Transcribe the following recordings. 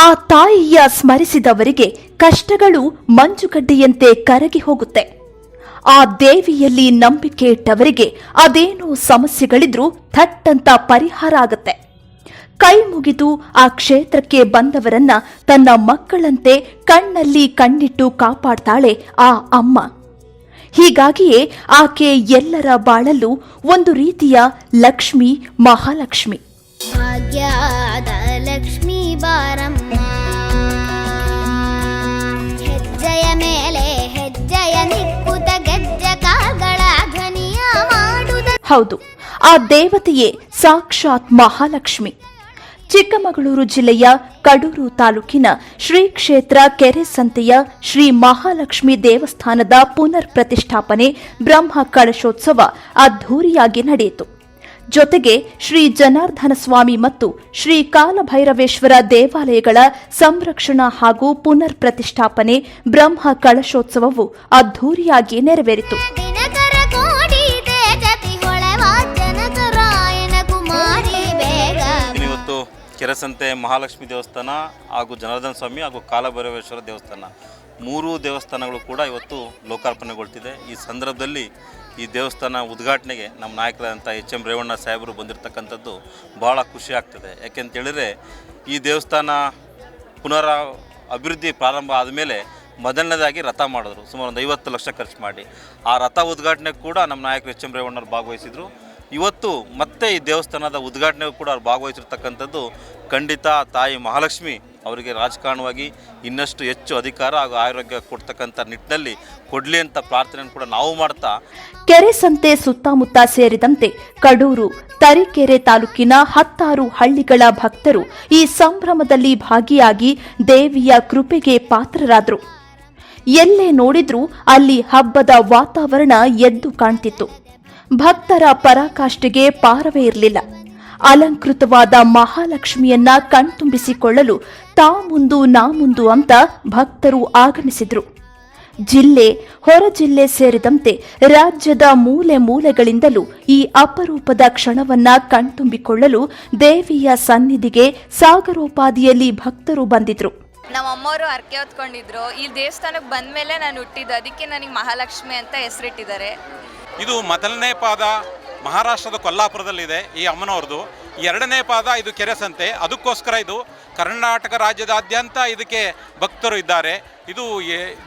ಆ ತಾಯಿಯ ಸ್ಮರಿಸಿದವರಿಗೆ ಕಷ್ಟಗಳು ಮಂಜುಗಡ್ಡೆಯಂತೆ ಕರಗಿ ಹೋಗುತ್ತೆ. ಆ ದೇವಿಯಲ್ಲಿ ನಂಬಿಕೆ ಇಟ್ಟವರಿಗೆ ಅದೇನೋ ಸಮಸ್ಯೆಗಳಿದ್ರೂ ಥಟ್ಟಂತ ಪರಿಹಾರ ಆಗತ್ತೆ. ಕೈ ಮುಗಿದು ಆ ಕ್ಷೇತ್ರಕ್ಕೆ ಬಂದವರನ್ನ ತನ್ನ ಮಕ್ಕಳಂತೆ ಕಣ್ಣಲ್ಲಿ ಕಣ್ಣಿಟ್ಟು ಕಾಪಾಡ್ತಾಳೆ ಆ ಅಮ್ಮ. ಹೀಗಾಗಿಯೇ ಆಕೆ ಎಲ್ಲರ ಬಾಳಲ್ಲೂ ಒಂದು ರೀತಿಯ ಲಕ್ಷ್ಮಿ, ಮಹಾಲಕ್ಷ್ಮಿ. ಭಾಗ್ಯದ ಲಕ್ಷ್ಮೀ ಬಾರಮ್ಮ, ಹೆಜ್ಜೆಯ ಮೇಲೆ ಹೆಜ್ಜೆಯ ನಿಕ್ಕುತ ಗೆಜ್ಜ ಕಾಲ್ಗಳ ಧ್ವನಿಯ ಮಾಡುದ. ಹೌದು, ಆ ದೇವತೆಯೇ ಸಾಕ್ಷಾತ್ ಮಹಾಲಕ್ಷ್ಮಿ. ಚಿಕ್ಕಮಗಳೂರು ಜಿಲ್ಲೆಯ ಕಡೂರು ತಾಲೂಕಿನ ಶ್ರೀ ಕ್ಷೇತ್ರ ಕೆರೆಸಂತೆಯ ಶ್ರೀ ಮಹಾಲಕ್ಷ್ಮಿ ದೇವಸ್ಥಾನದ ಪುನರ್ ಪ್ರತಿಷ್ಠಾಪನೆ ಬ್ರಹ್ಮ ಕಳಶೋತ್ಸವ ಅದ್ಧೂರಿಯಾಗಿ ನಡೆಯಿತು. ಜೊತೆಗೆ ಶ್ರೀ ಜನಾರ್ದನ ಸ್ವಾಮಿ ಮತ್ತು ಶ್ರೀ ಕಾಲಭೈರವೇಶ್ವರ ದೇವಾಲಯಗಳ ಸಂರಕ್ಷಣಾ ಹಾಗೂ ಪುನರ್ ಪ್ರತಿಷ್ಠಾಪನೆ ಬ್ರಹ್ಮ ಕಳಶೋತ್ಸವವು ಅದ್ಧೂರಿಯಾಗಿ ನೆರವೇರಿತು. ಕೆರೆಸಂತೆ ಮಹಾಲಕ್ಷ್ಮಿ ದೇವಸ್ಥಾನ ಹಾಗೂ ಜನಾರ್ದನ ಸ್ವಾಮಿ ಹಾಗೂ ಕಾಲಭೈರವೇಶ್ವರ ದೇವಸ್ಥಾನ, ಮೂರೂ ದೇವಸ್ಥಾನಗಳು ಕೂಡ ಇವತ್ತು ಲೋಕಾರ್ಪಣೆಗೊಳ್ತಿದೆ. ಈ ಸಂದರ್ಭದಲ್ಲಿ ಈ ದೇವಸ್ಥಾನ ಉದ್ಘಾಟನೆಗೆ ನಮ್ಮ ನಾಯಕರಾದಂಥ ಎಚ್.ಎಂ. ರೇವಣ್ಣ ಸಾಹೇಬರು ಬಂದಿರತಕ್ಕಂಥದ್ದು ಭಾಳ ಖುಷಿ ಆಗ್ತದೆ. ಯಾಕೆಂತೇಳಿದರೆ ಈ ದೇವಸ್ಥಾನ ಪುನರ ಅಭಿವೃದ್ಧಿ ಪ್ರಾರಂಭ ಆದಮೇಲೆ ಮೊದಲನೇದಾಗಿ ರಥ ಮಾಡಿದ್ರು, ಸುಮಾರು ಒಂದು 50 ಲಕ್ಷ ಖರ್ಚು ಮಾಡಿ. ಆ ರಥ ಉದ್ಘಾಟನೆಗೆ ಕೂಡ ನಮ್ಮ ನಾಯಕರು ಎಚ್.ಎಂ. ರೇವಣ್ಣರು ಭಾಗವಹಿಸಿದರು. ಇವತ್ತು ಮತ್ತೆ ಈ ದೇವಸ್ಥಾನದ ಉದ್ಘಾಟನೆಗೂ ಕೂಡ ಅವ್ರು ಭಾಗವಹಿಸಿರ್ತಕ್ಕಂಥದ್ದು ಖಂಡಿತ ತಾಯಿ ಮಹಾಲಕ್ಷ್ಮಿ ಅವರಿಗೆ ರಾಜಕಾರಣವಾಗಿ ಇನ್ನಷ್ಟು ಹೆಚ್ಚು ಅಧಿಕಾರ ಹಾಗೂ ಆರೋಗ್ಯ ಕೊಡ್ತಕ್ಕಂಥ ನಿಟ್ಟಿನಲ್ಲಿ ಕೊಡಲಿ ಅಂತ ಪ್ರಾರ್ಥನೆಯನ್ನು ಕೂಡ ನಾವು ಮಾಡ್ತಾ, ಕೆರೆಸಂತೆ ಸುತ್ತಮುತ್ತ ಸೇರಿದಂತೆ ಕಡೂರು, ತರೀಕೆರೆ ತಾಲೂಕಿನ 10 ಹಳ್ಳಿಗಳ ಭಕ್ತರು ಈ ಸಂಭ್ರಮದಲ್ಲಿ ಭಾಗಿಯಾಗಿ ದೇವಿಯ ಕೃಪೆಗೆ ಪಾತ್ರರಾದರು. ಎಲ್ಲೇ ನೋಡಿದ್ರೂ ಅಲ್ಲಿ ಹಬ್ಬದ ವಾತಾವರಣ ಎದ್ದು ಕಾಣ್ತಿತ್ತು. ಭಕ್ತರ ಪರಾಕಾಷ್ಠೆಗೆ ಪಾರವೇ ಇರಲಿಲ್ಲ. ಅಲಂಕೃತವಾದ ಮಹಾಲಕ್ಷ್ಮಿಯನ್ನ ಕಣ್ತುಂಬಿಸಿಕೊಳ್ಳಲು ತಾ ಮುಂದು ನಾ ಮುಂದು ಅಂತ ಭಕ್ತರು ಆಗಮಿಸಿದ್ರು. ಜಿಲ್ಲೆ, ಹೊರ ಜಿಲ್ಲೆ ಸೇರಿದಂತೆ ರಾಜ್ಯದ ಮೂಲೆ ಮೂಲೆಗಳಿಂದಲೂ ಈ ಅಪರೂಪದ ಕ್ಷಣವನ್ನ ಕಣ್ತುಂಬಿಕೊಳ್ಳಲು ದೇವಿಯ ಸನ್ನಿಧಿಗೆ ಸಾಗರೋಪಾದಿಯಲ್ಲಿ ಭಕ್ತರು ಬಂದಿದ್ರು. ನಮ್ಮ ಅಮ್ಮವರು ಹರಕೆ ಹೊತ್ಕೊಂಡಿದ್ರು. ಈ ದೇವಸ್ಥಾನಕ್ಕೆ ಬಂದ ಮೇಲೆ ನಾನು ಹುಟ್ಟಿದ್ದು, ಅದಕ್ಕೆ ನನಗೆ ಮಹಾಲಕ್ಷ್ಮಿ ಅಂತ ಹೆಸರಿಟ್ಟಿದ್ದಾರೆ. ಇದು ಮೊದಲನೇ ಪಾದ ಮಹಾರಾಷ್ಟ್ರದ ಕೊಲ್ಲಾಪುರದಲ್ಲಿದೆ ಈ ಅಮ್ಮನವ್ರದ್ದು. ಎರಡನೇ ಪಾದ ಇದು ಕೆರೆಸಂತೆ. ಅದಕ್ಕೋಸ್ಕರ ಇದು ಕರ್ನಾಟಕ ರಾಜ್ಯದಾದ್ಯಂತ ಇದಕ್ಕೆ ಭಕ್ತರು ಇದ್ದಾರೆ. ಇದು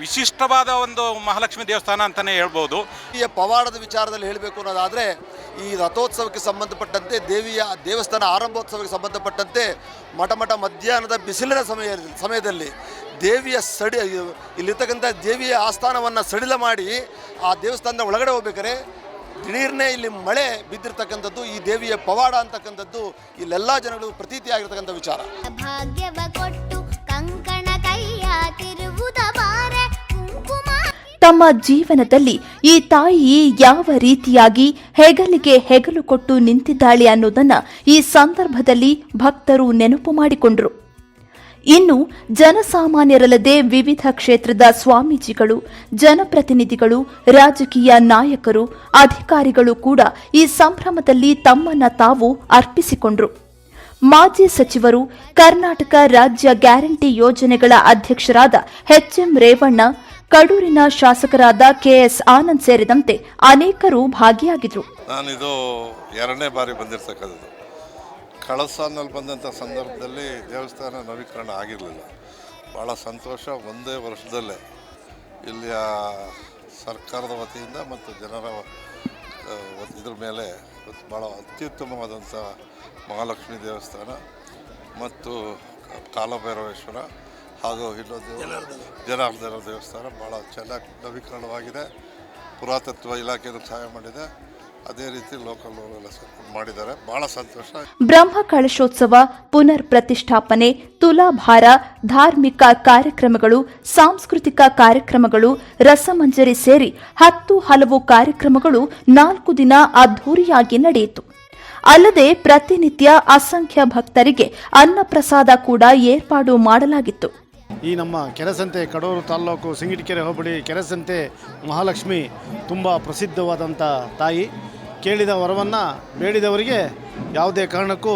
ವಿಶಿಷ್ಟವಾದ ಒಂದು ಮಹಾಲಕ್ಷ್ಮಿ ದೇವಸ್ಥಾನ ಅಂತಲೇ ಹೇಳ್ಬೋದು. ಈ ಪವಾಡದ ವಿಚಾರದಲ್ಲಿ ಹೇಳಬೇಕು ಅನ್ನೋದಾದರೆ, ಈ ರಥೋತ್ಸವಕ್ಕೆ ಸಂಬಂಧಪಟ್ಟಂತೆ ದೇವಿಯ ದೇವಸ್ಥಾನ ಆರಂಭೋತ್ಸವಕ್ಕೆ ಸಂಬಂಧಪಟ್ಟಂತೆ ಮಠ ಮಧ್ಯಾಹ್ನದ ಬಿಸಿಲಿನ ಸಮಯದಲ್ಲಿ ದೇವಿಯ ಇಲ್ಲಿರ್ತಕ್ಕಂಥ ದೇವಿಯ ಆಸ್ಥಾನವನ್ನು ಸಡಿಲ ಮಾಡಿ ಆ ದೇವಸ್ಥಾನದ ಒಳಗಡೆ ಹೋಗ್ಬೇಕಾರೆ ದಿಢೀರ್ನೇ ಇಲ್ಲಿ ಮಳೆ ಬಿದ್ದಿರ್ತಕ್ಕಂಥದ್ದು ಈ ದೇವಿಯ ಪವಾಡ ಅಂತಕ್ಕಂಥದ್ದು ಇಲ್ಲೆಲ್ಲ ಜನಗಳು ಪ್ರತೀತಿಯಾಗಿರ್ತಕ್ಕಂಥ ವಿಚಾರ. ಭಾಗ್ಯವ ಕೊಟ್ಟು ಕಂಕಣ ಕೈಯ ತಿರುವುದ ಬಾರೆ ಕುಂಕುಮ. ತಮ್ಮ ಜೀವನದಲ್ಲಿ ಈ ತಾಯಿ ಯಾವ ರೀತಿಯಾಗಿ ಹೆಗಲಿಗೆ ಹೆಗಲು ಕೊಟ್ಟು ನಿಂತಿದ್ದಾಳೆ ಅನ್ನೋದನ್ನ ಈ ಸಂದರ್ಭದಲ್ಲಿ ಭಕ್ತರು ನೆನಪು ಮಾಡಿಕೊಂಡರು. ಇನ್ನು ಜನಸಾಮಾನ್ಯರಲ್ಲದೆ ವಿವಿಧ ಕ್ಷೇತ್ರದ ಸ್ವಾಮೀಜಿಗಳು, ಜನಪ್ರತಿನಿಧಿಗಳು, ರಾಜಕೀಯ ನಾಯಕರು, ಅಧಿಕಾರಿಗಳು ಕೂಡ ಈ ಸಂಭ್ರಮದಲ್ಲಿ ತಮ್ಮನ್ನ ತಾವು ಅರ್ಪಿಸಿಕೊಂಡರು. ಮಾಜಿ ಸಚಿವರು, ಕರ್ನಾಟಕ ರಾಜ್ಯ ಗ್ಯಾರಂಟಿ ಯೋಜನೆಗಳ ಅಧ್ಯಕ್ಷರಾದ ಎಚ್.ಎಂ. ರೇವಣ್ಣ, ಕಡೂರಿನ ಶಾಸಕರಾದ ಕೆ.ಎಸ್. ಆನಂದ್ ಸೇರಿದಂತೆ ಅನೇಕರು ಭಾಗಿಯಾಗಿದ್ರು. ನಾನಿದು 2ನೇ ಬಾರಿ ಬಂದಿರತಕ್ಕಂಥದ್ದು. ಕಳಸನಲ್ಲಿ ಬಂದಂಥ ಸಂದರ್ಭದಲ್ಲಿ ದೇವಸ್ಥಾನ ನವೀಕರಣ ಆಗಿರಲಿಲ್ಲ. ಭಾಳ ಸಂತೋಷ. ಒಂದೇ ವರ್ಷದಲ್ಲೇ ಇಲ್ಲಿಯ ಸರ್ಕಾರದ ವತಿಯಿಂದ ಮತ್ತು ಜನರ ಇದ್ರ ಮೇಲೆ ಭಾಳ ಅತ್ಯುತ್ತಮವಾದಂಥ ಮಹಾಲಕ್ಷ್ಮಿ ದೇವಸ್ಥಾನ ಮತ್ತು ಕಾಲಭೈರವೇಶ್ವರ ಹಾಗೂ ಇನ್ನೊಂದು ಜನಾರ್ದನ ದೇವಸ್ಥಾನ ಭಾಳ ಚೆನ್ನಾಗಿ ನವೀಕರಣವಾಗಿದೆ. ಪುರಾತತ್ವ ಇಲಾಖೆಯೂ ಸಹಾಯ ಮಾಡಿದೆ. ಅದೇ ರೀತಿ ಲೋಕಲ್ ಎಲ್ಲ ಸಪೋರ್ಟ್ ಮಾಡಿದ್ದಾರೆ. ಬಹಳ ಸಂತೋಷ. ಬ್ರಹ್ಮ ಕಳಶೋತ್ಸವ, ಪುನರ್ ಪ್ರತಿಷ್ಠಾಪನೆ, ತುಲಾಭಾರ, ಧಾರ್ಮಿಕ ಕಾರ್ಯಕ್ರಮಗಳು, ಸಾಂಸ್ಕೃತಿಕ ಕಾರ್ಯಕ್ರಮಗಳು, ರಸಮಂಜರಿ ಸೇರಿ 10 ಹಲವು ಕಾರ್ಯಕ್ರಮಗಳು 4 ದಿನ ಅದ್ಧೂರಿಯಾಗಿ ನಡೆಯಿತು. ಅಲ್ಲದೆ ಪ್ರತಿನಿತ್ಯ ಅಸಂಖ್ಯ ಭಕ್ತರಿಗೆ ಅನ್ನಪ್ರಸಾದ ಕೂಡ ಏರ್ಪಾಡು ಮಾಡಲಾಗಿತ್ತು. ಈ ನಮ್ಮ ಕೆರೆಸಂತೆ ಕಡೂರು ತಾಲ್ಲೂಕು ಸಿಂಗಿಟಕೆರೆ ಹೋಬಳಿ ಕೆರೆಸಂತೆ ಮಹಾಲಕ್ಷ್ಮಿ ತುಂಬ ಪ್ರಸಿದ್ಧವಾದಂಥ ತಾಯಿ. ಕೇಳಿದ ವರವನ್ನು ಬೇಡಿದವರಿಗೆ ಯಾವುದೇ ಕಾರಣಕ್ಕೂ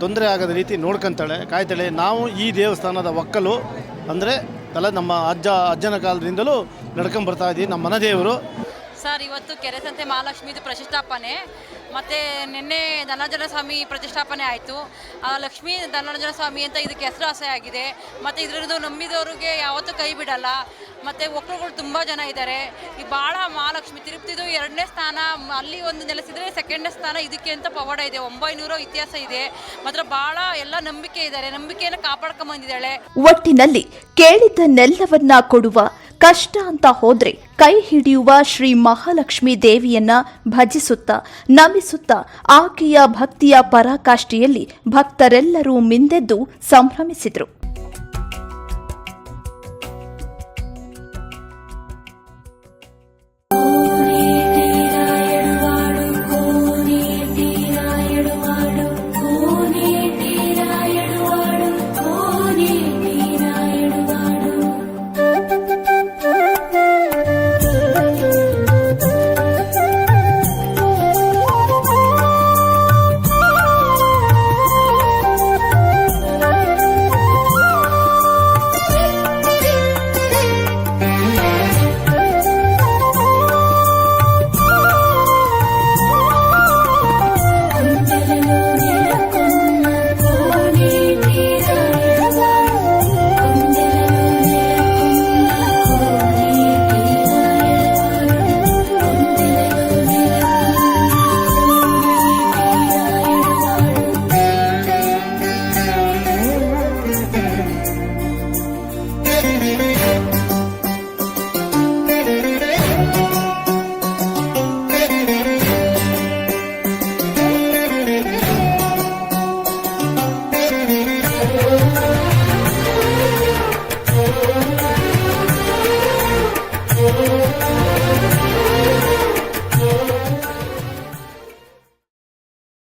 ತೊಂದರೆ ಆಗದ ರೀತಿ ನೋಡ್ಕೊಂತಾಳೆ, ಕಾಯ್ತಾಳೆ. ನಾವು ಈ ದೇವಸ್ಥಾನದ ಒಕ್ಕಲು ಅಂದರೆ ನಮ್ಮ ಅಜ್ಜನ ಕಾಲದಿಂದಲೂ ನಡ್ಕೊಂಬರ್ತಾ ಇದ್ದೀವಿ. ನಮ್ಮ ಮನದೇವರು ಸರ್, ಇವತ್ತು ಕೆರೆಸಂತೆ ಮಹಾಲಕ್ಷ್ಮಿದು ಪ್ರತಿಷ್ಠಾಪನೆ ಮತ್ತು ನಿನ್ನೆ ಧನಂಜಯ ಸ್ವಾಮಿ ಪ್ರತಿಷ್ಠಾಪನೆ ಆಯಿತು. ಲಕ್ಷ್ಮೀ ಧನಂಜಯ ಸ್ವಾಮಿ ಅಂತ ಇದಕ್ಕೆ ಹೆಸರುವಾಸಿ ಆಗಿದೆ. ಮತ್ತು ಇದರದ್ದು ನಂಬಿದವ್ರಿಗೆ ಯಾವತ್ತೂ ಕೈ ಬಿಡಲ್ಲ. ಮತ್ತು ಒಕ್ಕಲುಗಳು ತುಂಬ ಜನ ಇದ್ದಾರೆ. ಈ ಭಾಳ ಮಹಾಲಕ್ಷ್ಮಿ ತಿರುಪ್ತಿದು 2ನೇ ಸ್ಥಾನ, ಅಲ್ಲಿ ಒಂದು ನೆಲೆಸಿದರೆ 2ನೇ ಸ್ಥಾನ ಇದಕ್ಕೆ ಅಂತ ಪವಾಡ ಇದೆ. 900 ಇತಿಹಾಸ ಇದೆ. ಮಾತ್ರ ಭಾಳ ಎಲ್ಲ ನಂಬಿಕೆ ಇದ್ದಾರೆ, ನಂಬಿಕೆಯನ್ನು ಕಾಪಾಡ್ಕೊಂಬಂದಿದ್ದಾಳೆ. ಒಟ್ಟಿನಲ್ಲಿ ಕೇಳಿದ್ದನ್ನೆಲ್ಲವನ್ನ ಕೊಡುವ, ಕಷ್ಟ ಅಂತ ಹೋದ್ರೆ ಕೈ ಹಿಡಿಯುವ ಶ್ರೀ ಮಹಾಲಕ್ಷ್ಮೀ ದೇವಿಯನ್ನ ಭಜಿಸುತ್ತಾ ನಮಿಸುತ್ತಾ ಆಕೆಯ ಭಕ್ತಿಯ ಪರಾಕಾಷ್ಠೆಯಲ್ಲಿ ಭಕ್ತರೆಲ್ಲರೂ ಮಿಂದೆದ್ದು ಸಂಭ್ರಮಿಸಿದರು.